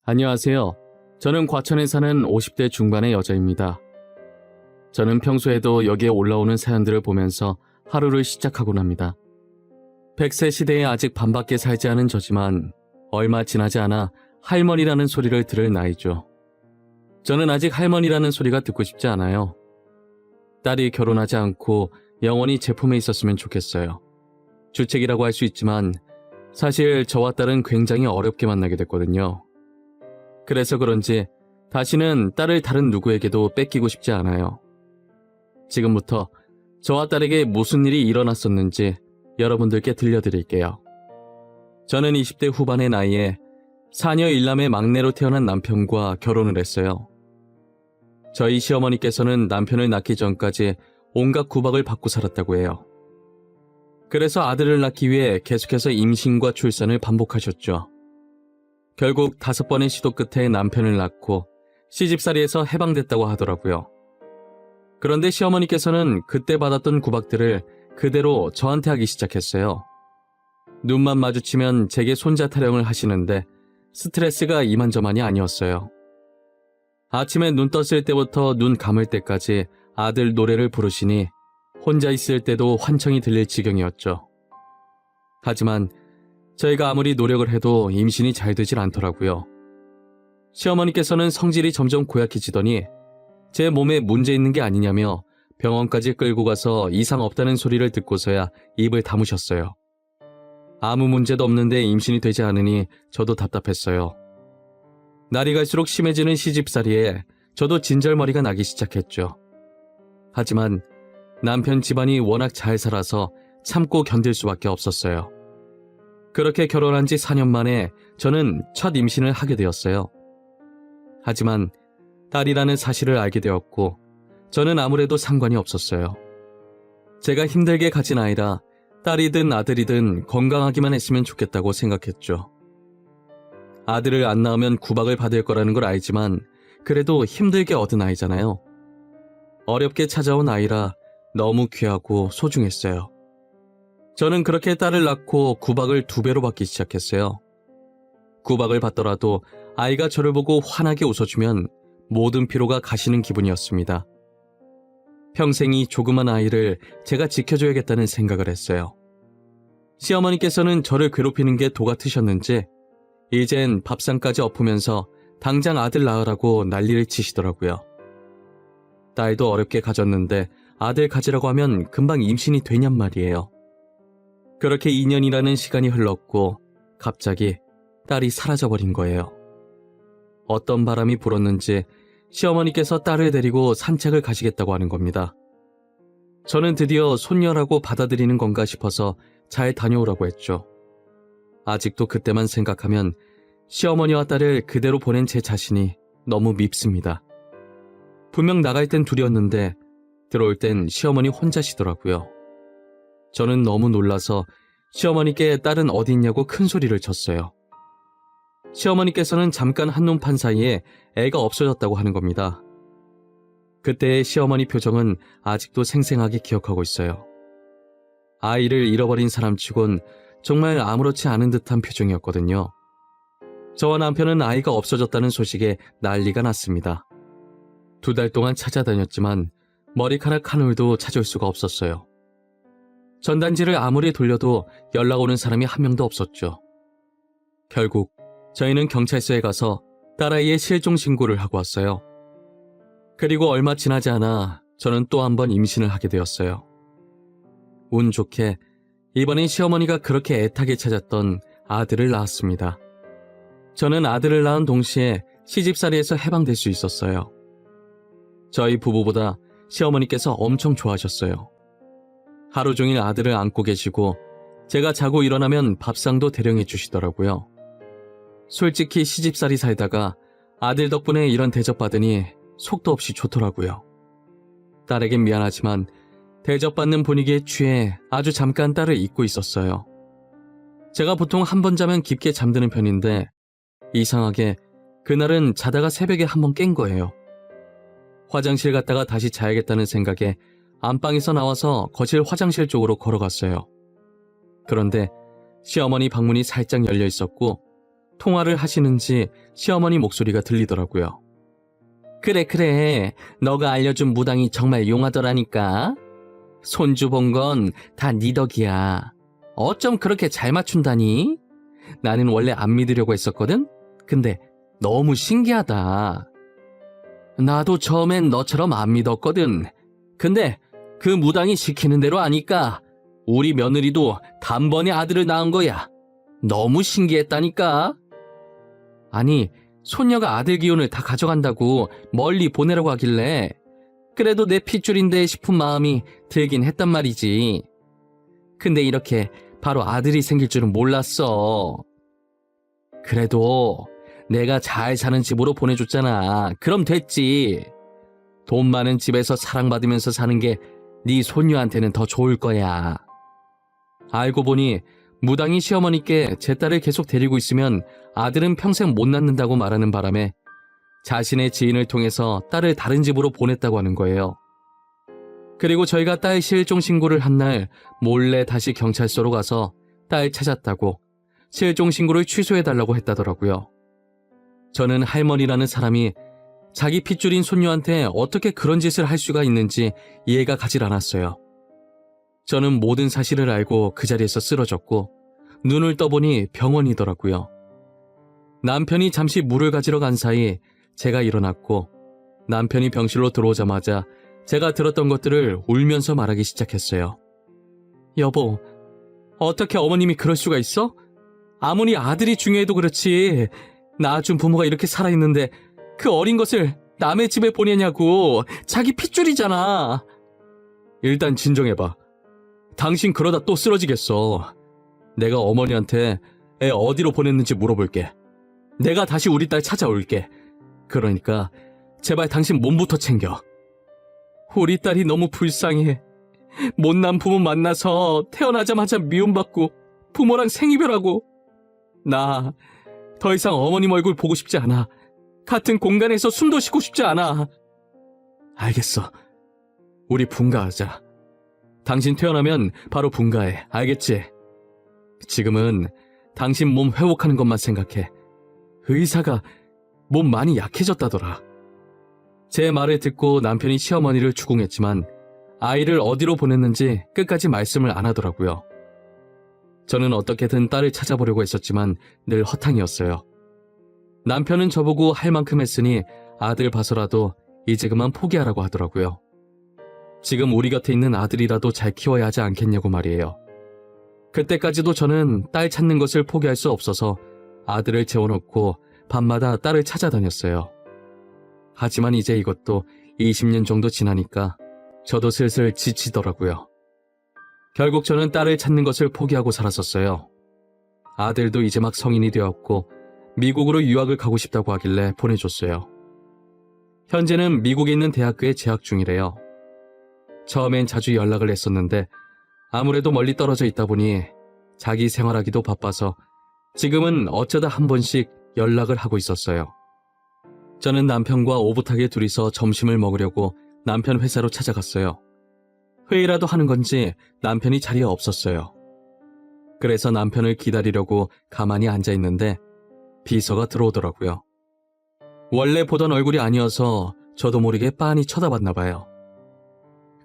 안녕하세요. 저는 과천에 사는 50대 중반의 여자입니다. 저는 평소에도 여기에 올라오는 사연들을 보면서 하루를 시작하곤 합니다. 100세 시대에 아직 반밖에 살지 않은 저지만 얼마 지나지 않아 할머니라는 소리를 들을 나이죠. 저는 아직 할머니라는 소리가 듣고 싶지 않아요. 딸이 결혼하지 않고 영원히 제 품에 있었으면 좋겠어요. 주책이라고 할 수 있지만 사실 저와 딸은 굉장히 어렵게 만나게 됐거든요. 그래서 그런지 다시는 딸을 다른 누구에게도 뺏기고 싶지 않아요. 지금부터 저와 딸에게 무슨 일이 일어났었는지 여러분들께 들려드릴게요. 저는 20대 후반의 나이에 4녀 1남의 막내로 태어난 남편과 결혼을 했어요. 저희 시어머니께서는 남편을 낳기 전까지 온갖 구박을 받고 살았다고 해요. 그래서 아들을 낳기 위해 계속해서 임신과 출산을 반복하셨죠. 결국 5번의 시도 끝에 남편을 낳고 시집살이에서 해방됐다고 하더라고요. 그런데 시어머니께서는 그때 받았던 구박들을 그대로 저한테 하기 시작했어요. 눈만 마주치면 제게 손자 타령을 하시는데 스트레스가 이만저만이 아니었어요. 아침에 눈 떴을 때부터 눈 감을 때까지 아들 노래를 부르시니 혼자 있을 때도 환청이 들릴 지경이었죠. 하지만 저희가 아무리 노력을 해도 임신이 잘 되질 않더라고요. 시어머니께서는 성질이 점점 고약해지더니 제 몸에 문제 있는 게 아니냐며 병원까지 끌고 가서 이상 없다는 소리를 듣고서야 입을 다무셨어요. 아무 문제도 없는데 임신이 되지 않으니 저도 답답했어요. 날이 갈수록 심해지는 시집살이에 저도 진절머리가 나기 시작했죠. 하지만 남편 집안이 워낙 잘 살아서 참고 견딜 수밖에 없었어요. 그렇게 결혼한 지 4년 만에 저는 첫 임신을 하게 되었어요. 하지만 딸이라는 사실을 알게 되었고 저는 아무래도 상관이 없었어요. 제가 힘들게 가진 아이라 딸이든 아들이든 건강하기만 했으면 좋겠다고 생각했죠. 아들을 안 낳으면 구박을 받을 거라는 걸 알지만 그래도 힘들게 얻은 아이잖아요. 어렵게 찾아온 아이라 너무 귀하고 소중했어요. 저는 그렇게 딸을 낳고 구박을 2배로 받기 시작했어요. 구박을 받더라도 아이가 저를 보고 환하게 웃어주면 모든 피로가 가시는 기분이었습니다. 평생 이 조그만 아이를 제가 지켜줘야겠다는 생각을 했어요. 시어머니께서는 저를 괴롭히는 게 도 같으셨는지 이젠 밥상까지 엎으면서 당장 아들 낳으라고 난리를 치시더라고요. 딸도 어렵게 가졌는데 아들 가지라고 하면 금방 임신이 되냔 말이에요. 그렇게 2년이라는 시간이 흘렀고 갑자기 딸이 사라져버린 거예요. 어떤 바람이 불었는지 시어머니께서 딸을 데리고 산책을 가시겠다고 하는 겁니다. 저는 드디어 손녀라고 받아들이는 건가 싶어서 잘 다녀오라고 했죠. 아직도 그때만 생각하면 시어머니와 딸을 그대로 보낸 제 자신이 너무 밉습니다. 분명 나갈 땐 둘이었는데 들어올 땐 시어머니 혼자시더라고요. 저는 너무 놀라서 시어머니께 딸은 어디 있냐고 큰 소리를 쳤어요. 시어머니께서는 잠깐 한눈 판 사이에 애가 없어졌다고 하는 겁니다. 그때의 시어머니 표정은 아직도 생생하게 기억하고 있어요. 아이를 잃어버린 사람치곤 정말 아무렇지 않은 듯한 표정이었거든요. 저와 남편은 아이가 없어졌다는 소식에 난리가 났습니다. 2달 동안 찾아다녔지만 머리카락 한 올도 찾을 수가 없었어요. 전단지를 아무리 돌려도 연락 오는 사람이 한 명도 없었죠. 결국 저희는 경찰서에 가서 딸아이의 실종 신고를 하고 왔어요. 그리고 얼마 지나지 않아 저는 또 한 번 임신을 하게 되었어요. 운 좋게 이번엔 시어머니가 그렇게 애타게 찾았던 아들을 낳았습니다. 저는 아들을 낳은 동시에 시집살이에서 해방될 수 있었어요. 저희 부부보다 시어머니께서 엄청 좋아하셨어요. 하루 종일 아들을 안고 계시고 제가 자고 일어나면 밥상도 대령해 주시더라고요. 솔직히 시집살이 살다가 아들 덕분에 이런 대접받으니 속도 없이 좋더라고요. 딸에겐 미안하지만 대접받는 분위기에 취해 아주 잠깐 딸을 잊고 있었어요. 제가 보통 한 번 자면 깊게 잠드는 편인데 이상하게 그날은 자다가 새벽에 한 번 깬 거예요. 화장실 갔다가 다시 자야겠다는 생각에 안방에서 나와서 거실 화장실 쪽으로 걸어갔어요. 그런데 시어머니 방문이 살짝 열려 있었고 통화를 하시는지 시어머니 목소리가 들리더라고요. 그래. 너가 알려준 무당이 정말 용하더라니까. 손주 본 건 다 네 덕이야. 어쩜 그렇게 잘 맞춘다니? 나는 원래 안 믿으려고 했었거든? 근데 너무 신기하다. 나도 처음엔 너처럼 안 믿었거든. 근데 그 무당이 시키는 대로 하니까 우리 며느리도 단번에 아들을 낳은 거야. 너무 신기했다니까. 아니, 손녀가 아들 기운을 다 가져간다고 멀리 보내라고 하길래 그래도 내 핏줄인데 싶은 마음이 들긴 했단 말이지. 근데 이렇게 바로 아들이 생길 줄은 몰랐어. 그래도 내가 잘 사는 집으로 보내줬잖아. 그럼 됐지. 돈 많은 집에서 사랑받으면서 사는 게 네 손녀한테는 더 좋을 거야. 알고 보니 무당이 시어머니께 제 딸을 계속 데리고 있으면 아들은 평생 못 낳는다고 말하는 바람에 자신의 지인을 통해서 딸을 다른 집으로 보냈다고 하는 거예요. 그리고 저희가 딸 실종 신고를 한 날 몰래 다시 경찰서로 가서 딸 찾았다고 실종 신고를 취소해달라고 했다더라고요. 저는 할머니라는 사람이 자기 핏줄인 손녀한테 어떻게 그런 짓을 할 수가 있는지 이해가 가질 않았어요. 저는 모든 사실을 알고 그 자리에서 쓰러졌고 눈을 떠보니 병원이더라고요. 남편이 잠시 물을 가지러 간 사이 제가 일어났고 남편이 병실로 들어오자마자 제가 들었던 것들을 울면서 말하기 시작했어요. 여보, 어떻게 어머님이 그럴 수가 있어? 아무리 아들이 중요해도 그렇지 낳아준 부모가 이렇게 살아있는데 그 어린 것을 남의 집에 보내냐고. 자기 핏줄이잖아. 일단 진정해봐. 당신 그러다 또 쓰러지겠어. 내가 어머니한테 애 어디로 보냈는지 물어볼게. 내가 다시 우리 딸 찾아올게. 그러니까 제발 당신 몸부터 챙겨. 우리 딸이 너무 불쌍해. 못난 부모 만나서 태어나자마자 미움받고 부모랑 생이별하고. 나 더 이상 어머님 얼굴 보고 싶지 않아. 같은 공간에서 숨도 쉬고 싶지 않아. 알겠어. 우리 분가하자. 당신 퇴원하면 바로 분가해. 알겠지? 지금은 당신 몸 회복하는 것만 생각해. 의사가 몸 많이 약해졌다더라. 제 말을 듣고 남편이 시어머니를 추궁했지만 아이를 어디로 보냈는지 끝까지 말씀을 안 하더라고요. 저는 어떻게든 딸을 찾아보려고 했었지만 늘 허탕이었어요. 남편은 저보고 할 만큼 했으니 아들 봐서라도 이제 그만 포기하라고 하더라고요. 지금 우리 곁에 있는 아들이라도 잘 키워야 하지 않겠냐고 말이에요. 그때까지도 저는 딸 찾는 것을 포기할 수 없어서 아들을 재워놓고 밤마다 딸을 찾아다녔어요. 하지만 이제 이것도 20년 정도 지나니까 저도 슬슬 지치더라고요. 결국 저는 딸을 찾는 것을 포기하고 살았었어요. 아들도 이제 막 성인이 되었고 미국으로 유학을 가고 싶다고 하길래 보내줬어요. 현재는 미국에 있는 대학교에 재학 중이래요. 처음엔 자주 연락을 했었는데 아무래도 멀리 떨어져 있다 보니 자기 생활하기도 바빠서 지금은 어쩌다 한 번씩 연락을 하고 있었어요. 저는 남편과 오붓하게 둘이서 점심을 먹으려고 남편 회사로 찾아갔어요. 회의라도 하는 건지 남편이 자리에 없었어요. 그래서 남편을 기다리려고 가만히 앉아 있는데 비서가 들어오더라고요. 원래 보던 얼굴이 아니어서 저도 모르게 빤히 쳐다봤나 봐요.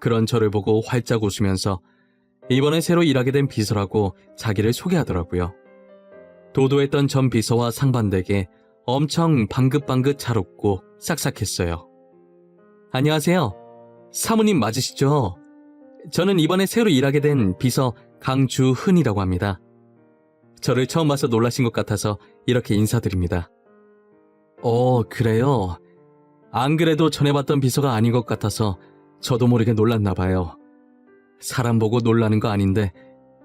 그런 저를 보고 활짝 웃으면서 이번에 새로 일하게 된 비서라고 자기를 소개하더라고요. 도도했던 전 비서와 상반되게 엄청 방긋방긋 잘 웃고 싹싹했어요. 안녕하세요. 사모님 맞으시죠? 저는 이번에 새로 일하게 된 비서 강주흔이라고 합니다. 저를 처음 봐서 놀라신 것 같아서 이렇게 인사드립니다. 그래요? 안 그래도 전에 봤던 비서가 아닌 것 같아서 저도 모르게 놀랐나 봐요. 사람 보고 놀라는 거 아닌데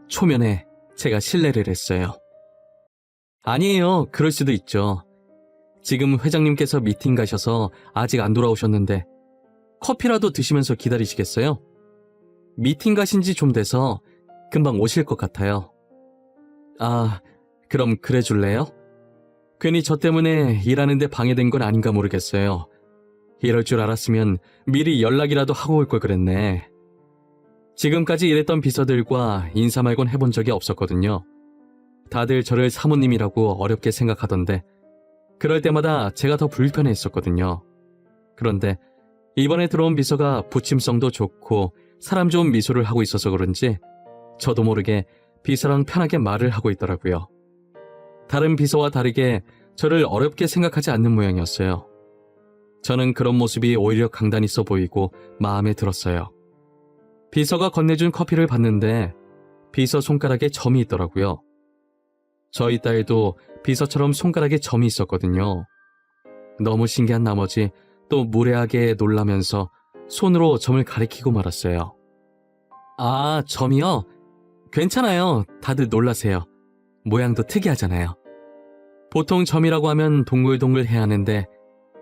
초면에 제가 실례를 했어요. 아니에요. 그럴 수도 있죠. 지금 회장님께서 미팅 가셔서 아직 안 돌아오셨는데 커피라도 드시면서 기다리시겠어요? 미팅 가신 지 좀 돼서 금방 오실 것 같아요. 아, 그럼 그래 줄래요? 괜히 저 때문에 일하는데 방해된 건 아닌가 모르겠어요. 이럴 줄 알았으면 미리 연락이라도 하고 올 걸 그랬네. 지금까지 일했던 비서들과 인사 말곤 해본 적이 없었거든요. 다들 저를 사모님이라고 어렵게 생각하던데 그럴 때마다 제가 더 불편했었거든요. 그런데 이번에 들어온 비서가 부침성도 좋고 사람 좋은 미소를 하고 있어서 그런지 저도 모르게 비서랑 편하게 말을 하고 있더라고요. 다른 비서와 다르게 저를 어렵게 생각하지 않는 모양이었어요. 저는 그런 모습이 오히려 강단 있어 보이고 마음에 들었어요. 비서가 건네준 커피를 봤는데 비서 손가락에 점이 있더라고요. 저희 딸도 비서처럼 손가락에 점이 있었거든요. 너무 신기한 나머지 또 무례하게 놀라면서 손으로 점을 가리키고 말았어요. 아, 점이요? 괜찮아요. 다들 놀라세요. 모양도 특이하잖아요. 보통 점이라고 하면 동글동글해야 하는데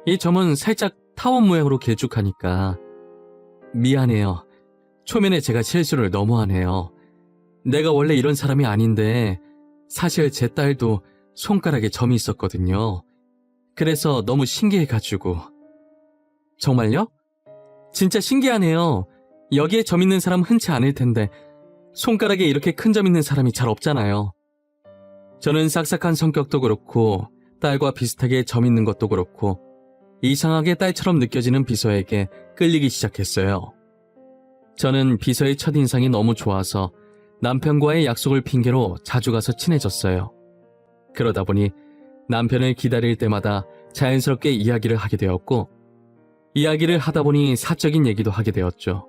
이 점은 살짝 타원 모양으로 길쭉하니까. 미안해요. 초면에 제가 실수를 너무 하네요. 내가 원래 이런 사람이 아닌데 사실 제 딸도 손가락에 점이 있었거든요. 그래서 너무 신기해가지고. 정말요? 진짜 신기하네요. 여기에 점 있는 사람 흔치 않을 텐데 손가락에 이렇게 큰 점 있는 사람이 잘 없잖아요. 저는 싹싹한 성격도 그렇고 딸과 비슷하게 점 있는 것도 그렇고 이상하게 딸처럼 느껴지는 비서에게 끌리기 시작했어요. 저는 비서의 첫인상이 너무 좋아서 남편과의 약속을 핑계로 자주 가서 친해졌어요. 그러다 보니 남편을 기다릴 때마다 자연스럽게 이야기를 하게 되었고 이야기를 하다 보니 사적인 얘기도 하게 되었죠.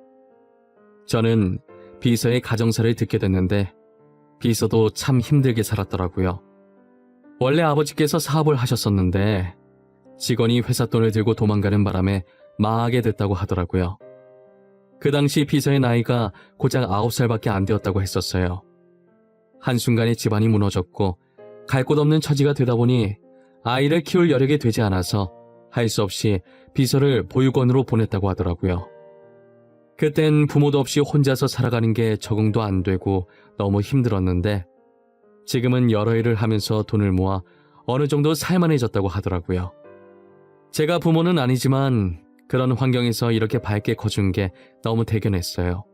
저는 비서의 가정사를 듣게 됐는데 비서도 참 힘들게 살았더라고요. 원래 아버지께서 사업을 하셨었는데 직원이 회사 돈을 들고 도망가는 바람에 망하게 됐다고 하더라고요. 그 당시 비서의 나이가 고작 9살밖에 안 되었다고 했었어요. 한순간에 집안이 무너졌고 갈 곳 없는 처지가 되다 보니 아이를 키울 여력이 되지 않아서 할 수 없이 비서를 보육원으로 보냈다고 하더라고요. 그땐 부모도 없이 혼자서 살아가는 게 적응도 안 되고 너무 힘들었는데 지금은 여러 일을 하면서 돈을 모아 어느 정도 살만해졌다고 하더라고요. 제가 부모는 아니지만 그런 환경에서 이렇게 밝게 커준 게 너무 대견했어요.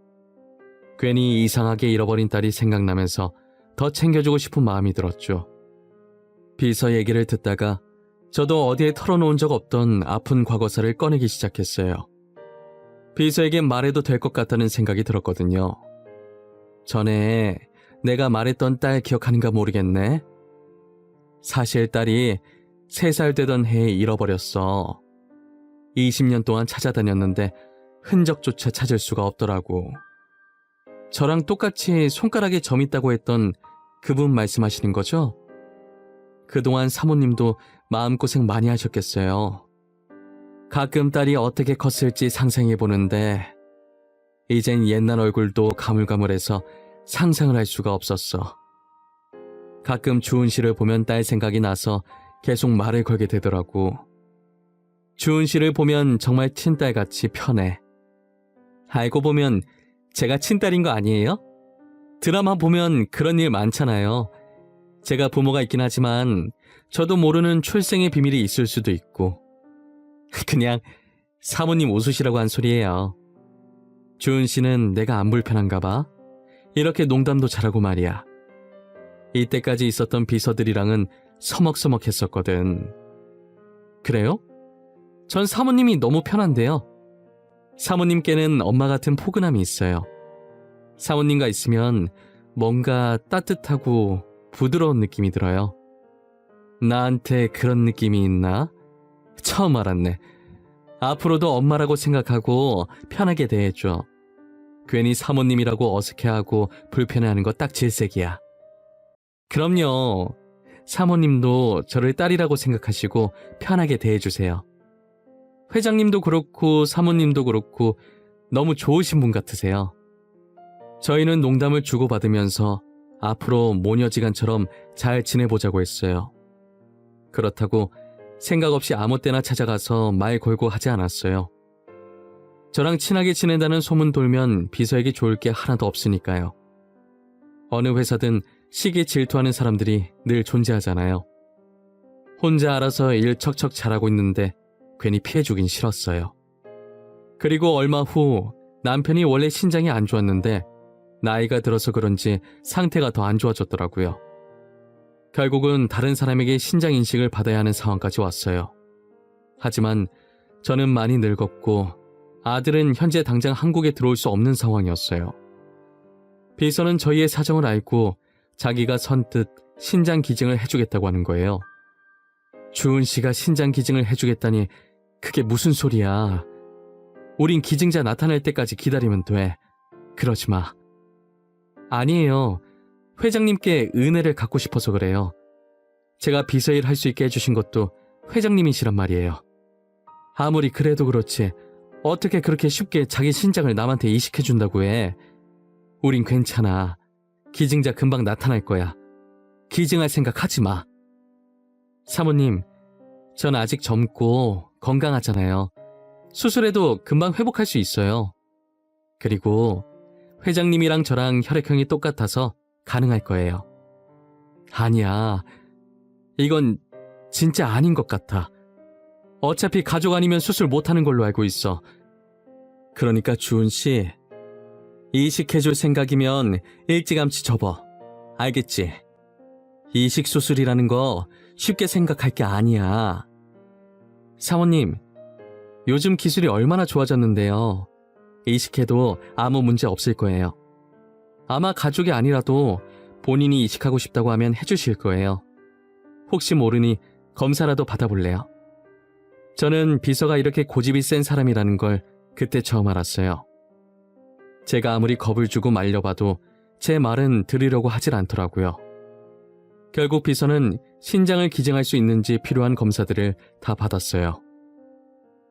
괜히 이상하게 잃어버린 딸이 생각나면서 더 챙겨주고 싶은 마음이 들었죠. 비서 얘기를 듣다가 저도 어디에 털어놓은 적 없던 아픈 과거사를 꺼내기 시작했어요. 비서에게 말해도 될 것 같다는 생각이 들었거든요. 전에 내가 말했던 딸 기억하는가 모르겠네. 사실 딸이 3살 되던 해에 잃어버렸어. 20년 동안 찾아다녔는데 흔적조차 찾을 수가 없더라고. 저랑 똑같이 손가락에 점 있다고 했던 그분 말씀하시는 거죠? 그동안 사모님도 마음고생 많이 하셨겠어요. 가끔 딸이 어떻게 컸을지 상상해보는데 이젠 옛날 얼굴도 가물가물해서 상상을 할 수가 없었어. 가끔 주은 씨를 보면 딸 생각이 나서 계속 말을 걸게 되더라고. 주은 씨를 보면 정말 친딸같이 편해. 알고 보면 제가 친딸인 거 아니에요? 드라마 보면 그런 일 많잖아요. 제가 부모가 있긴 하지만 저도 모르는 출생의 비밀이 있을 수도 있고. 그냥 사모님 웃으시라고 한 소리예요. 주은 씨는 내가 안 불편한가 봐. 이렇게 농담도 잘하고 말이야. 이때까지 있었던 비서들이랑은 서먹서먹했었거든. 그래요? 전 사모님이 너무 편한데요. 사모님께는 엄마 같은 포근함이 있어요. 사모님과 있으면 뭔가 따뜻하고 부드러운 느낌이 들어요. 나한테 그런 느낌이 있나? 처음 알았네. 앞으로도 엄마라고 생각하고 편하게 대해줘. 괜히 사모님이라고 어색해하고 불편해하는 거 딱 질색이야. 그럼요. 사모님도 저를 딸이라고 생각하시고 편하게 대해주세요. 회장님도 그렇고 사모님도 그렇고 너무 좋으신 분 같으세요. 저희는 농담을 주고받으면서 앞으로 모녀지간처럼 잘 지내보자고 했어요. 그렇다고 생각 없이 아무 때나 찾아가서 말 걸고 하지 않았어요. 저랑 친하게 지낸다는 소문 돌면 비서에게 좋을 게 하나도 없으니까요. 어느 회사든 시기에 질투하는 사람들이 늘 존재하잖아요. 혼자 알아서 일 척척 잘하고 있는데 괜히 피해주긴 싫었어요. 그리고 얼마 후 남편이 원래 신장이 안 좋았는데 나이가 들어서 그런지 상태가 더 안 좋아졌더라고요. 결국은 다른 사람에게 신장 인식을 받아야 하는 상황까지 왔어요. 하지만 저는 많이 늙었고 아들은 현재 당장 한국에 들어올 수 없는 상황이었어요. 비서는 저희의 사정을 알고 자기가 선뜻 신장 기증을 해주겠다고 하는 거예요. 주은 씨가 신장 기증을 해주겠다니 그게 무슨 소리야. 우린 기증자 나타날 때까지 기다리면 돼. 그러지 마. 아니에요. 회장님께 은혜를 갚고 싶어서 그래요. 제가 비서일 할 수 있게 해주신 것도 회장님이시란 말이에요. 아무리 그래도 그렇지 어떻게 그렇게 쉽게 자기 신장을 남한테 이식해준다고 해. 우린 괜찮아. 기증자 금방 나타날 거야. 기증할 생각 하지 마. 사모님, 전 아직 젊고 건강하잖아요. 수술해도 금방 회복할 수 있어요. 그리고 회장님이랑 저랑 혈액형이 똑같아서 가능할 거예요. 아니야. 이건 진짜 아닌 것 같아. 어차피 가족 아니면 수술 못하는 걸로 알고 있어. 그러니까 주은 씨, 이식해줄 생각이면 일찌감치 접어. 알겠지? 이식 수술이라는 거 쉽게 생각할 게 아니야. 사모님, 요즘 기술이 얼마나 좋아졌는데요. 이식해도 아무 문제 없을 거예요. 아마 가족이 아니라도 본인이 이식하고 싶다고 하면 해주실 거예요. 혹시 모르니 검사라도 받아볼래요? 저는 비서가 이렇게 고집이 센 사람이라는 걸 그때 처음 알았어요. 제가 아무리 겁을 주고 말려봐도 제 말은 들으려고 하질 않더라고요. 결국 비서는 신장을 기증할 수 있는지 필요한 검사들을 다 받았어요.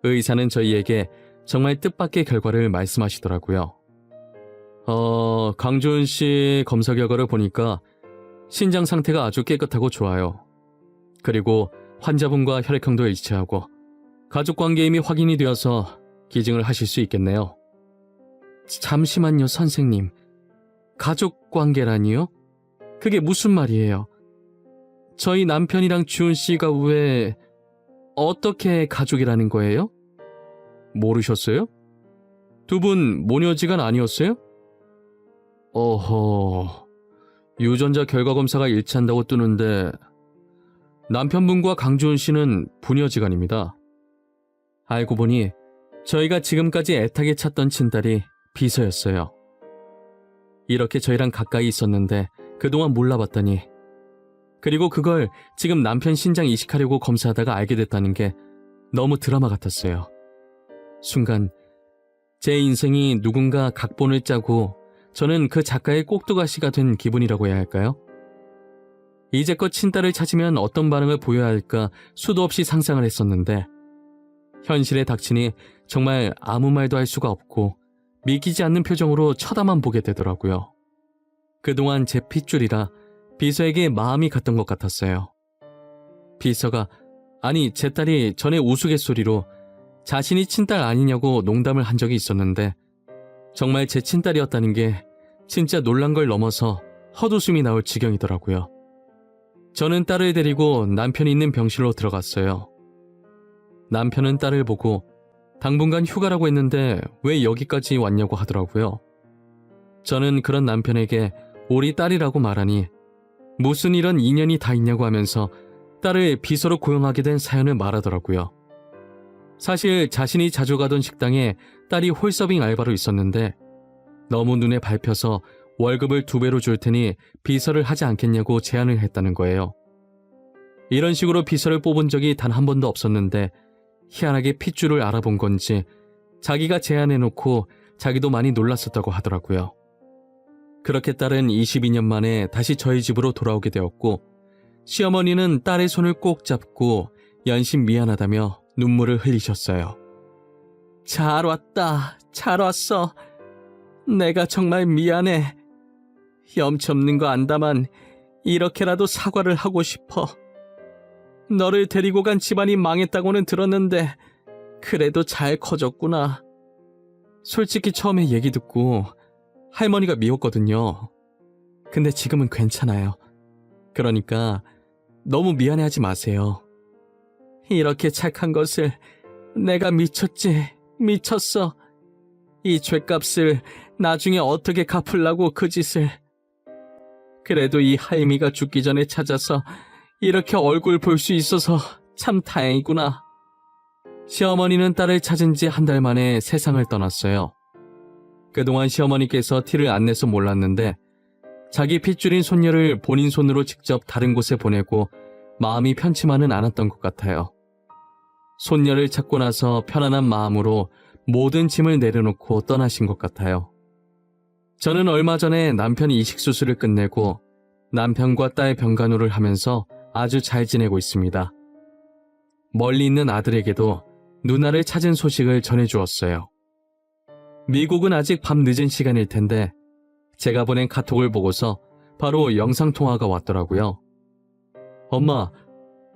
의사는 저희에게 정말 뜻밖의 결과를 말씀하시더라고요. 강주은 씨 검사 결과를 보니까 신장 상태가 아주 깨끗하고 좋아요. 그리고 환자분과 혈액형도 일치하고 가족관계 이미 확인이 되어서 기증을 하실 수 있겠네요. 잠시만요, 선생님. 가족관계라니요? 그게 무슨 말이에요? 저희 남편이랑 주은 씨가 왜 어떻게 가족이라는 거예요? 모르셨어요? 두 분 모녀지간 아니었어요? 어허, 유전자 결과 검사가 일치한다고 뜨는데 남편분과 강주은 씨는 부녀지간입니다. 알고 보니 저희가 지금까지 애타게 찾던 친딸이 비서였어요. 이렇게 저희랑 가까이 있었는데 그동안 몰라봤다니. 그리고 그걸 지금 남편 신장 이식하려고 검사하다가 알게 됐다는 게 너무 드라마 같았어요. 순간 제 인생이 누군가 각본을 짜고 저는 그 작가의 꼭두가시가 된 기분이라고 해야 할까요? 이제껏 친딸을 찾으면 어떤 반응을 보여야 할까 수도 없이 상상을 했었는데 현실에 닥치니 정말 아무 말도 할 수가 없고 믿기지 않는 표정으로 쳐다만 보게 되더라고요. 그동안 제 핏줄이라 비서에게 마음이 갔던 것 같았어요. 비서가, 아니 제 딸이 전에 우스갯소리로 자신이 친딸 아니냐고 농담을 한 적이 있었는데 정말 제 친딸이었다는 게 진짜 놀란 걸 넘어서 헛웃음이 나올 지경이더라고요. 저는 딸을 데리고 남편이 있는 병실로 들어갔어요. 남편은 딸을 보고 당분간 휴가라고 했는데 왜 여기까지 왔냐고 하더라고요. 저는 그런 남편에게 우리 딸이라고 말하니 무슨 이런 인연이 다 있냐고 하면서 딸을 비서로 고용하게 된 사연을 말하더라고요. 사실 자신이 자주 가던 식당에 딸이 홀서빙 알바로 있었는데 너무 눈에 밟혀서 월급을 2배로 줄 테니 비서를 하지 않겠냐고 제안을 했다는 거예요. 이런 식으로 비서를 뽑은 적이 단 한 번도 없었는데 희한하게 핏줄을 알아본 건지 자기가 제안해놓고 자기도 많이 놀랐었다고 하더라고요. 그렇게 딸은 22년 만에 다시 저희 집으로 돌아오게 되었고 시어머니는 딸의 손을 꼭 잡고 연신 미안하다며 눈물을 흘리셨어요. 잘 왔다. 잘 왔어. 내가 정말 미안해. 염치 없는 거 안다만 이렇게라도 사과를 하고 싶어. 너를 데리고 간 집안이 망했다고는 들었는데 그래도 잘 커졌구나. 솔직히 처음에 얘기 듣고 할머니가 미웠거든요. 근데 지금은 괜찮아요. 그러니까 너무 미안해하지 마세요. 이렇게 착한 것을 내가 미쳤어. 이 죗값을 나중에 어떻게 갚으려고 그 짓을. 그래도 이 하임이가 죽기 전에 찾아서 이렇게 얼굴 볼 수 있어서 참 다행이구나. 시어머니는 딸을 찾은 지 한 달 만에 세상을 떠났어요. 그동안 시어머니께서 티를 안 내서 몰랐는데 자기 핏줄인 손녀를 본인 손으로 직접 다른 곳에 보내고 마음이 편치만은 않았던 것 같아요. 손녀를 찾고 나서 편안한 마음으로 모든 짐을 내려놓고 떠나신 것 같아요. 저는 얼마 전에 남편 이식 수술을 끝내고 남편과 딸 병간호를 하면서 아주 잘 지내고 있습니다. 멀리 있는 아들에게도 누나를 찾은 소식을 전해주었어요. 미국은 아직 밤 늦은 시간일 텐데 제가 보낸 카톡을 보고서 바로 영상통화가 왔더라고요. 엄마,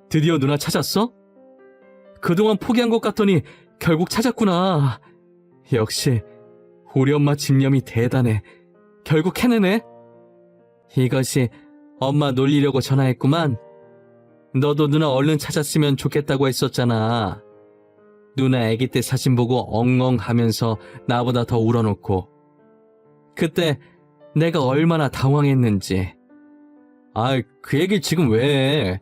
드디어 누나 찾았어? 그동안 포기한 것 같더니 결국 찾았구나. 역시 우리 엄마 집념이 대단해. 결국 해내네. 이것이 엄마 놀리려고 전화했구만. 너도 누나 얼른 찾았으면 좋겠다고 했었잖아. 누나 아기 때 사진 보고 엉엉 하면서 나보다 더 울어놓고. 그때 내가 얼마나 당황했는지. 그 얘기 지금 왜 해?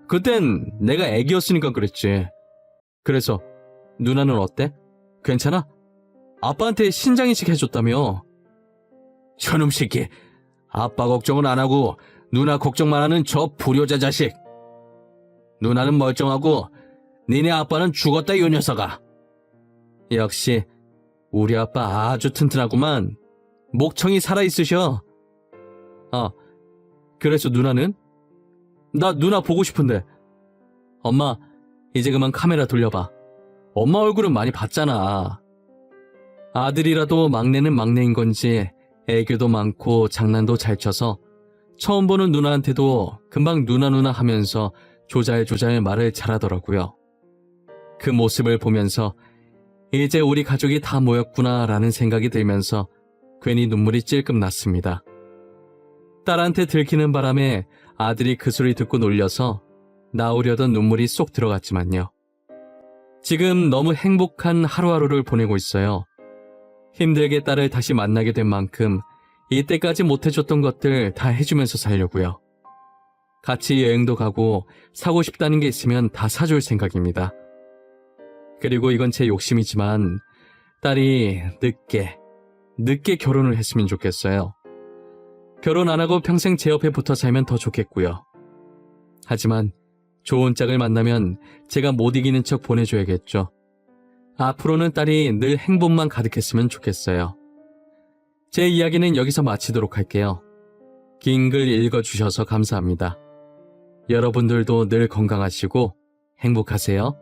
그땐 내가 애기였으니까 그랬지. 그래서 누나는 어때? 괜찮아? 아빠한테 신장이식 해줬다며. 저놈 새끼. 아빠 걱정은 안 하고 누나 걱정만 하는 저 불효자 자식. 누나는 멀쩡하고 니네 아빠는 죽었다 요 녀석아. 역시 우리 아빠 아주 튼튼하구만. 목청이 살아있으셔. 그래서 누나는? 나 누나 보고 싶은데. 엄마, 이제 그만 카메라 돌려봐. 엄마 얼굴은 많이 봤잖아. 아들이라도 막내는 막내인 건지 애교도 많고 장난도 잘 쳐서 처음 보는 누나한테도 금방 누나 하면서 조잘조잘 말을 잘하더라고요. 그 모습을 보면서 이제 우리 가족이 다 모였구나라는 생각이 들면서 괜히 눈물이 찔끔 났습니다. 딸한테 들키는 바람에 아들이 그 소리 듣고 놀려서 나오려던 눈물이 쏙 들어갔지만요. 지금 너무 행복한 하루하루를 보내고 있어요. 힘들게 딸을 다시 만나게 된 만큼 이때까지 못해줬던 것들 다 해주면서 살려고요. 같이 여행도 가고 사고 싶다는 게 있으면 다 사줄 생각입니다. 그리고 이건 제 욕심이지만 딸이 늦게 결혼을 했으면 좋겠어요. 결혼 안 하고 평생 제 옆에 붙어 살면 더 좋겠고요. 하지만 좋은 짝을 만나면 제가 못 이기는 척 보내줘야겠죠. 앞으로는 딸이 늘 행복만 가득했으면 좋겠어요. 제 이야기는 여기서 마치도록 할게요. 긴 글 읽어주셔서 감사합니다. 여러분들도 늘 건강하시고 행복하세요.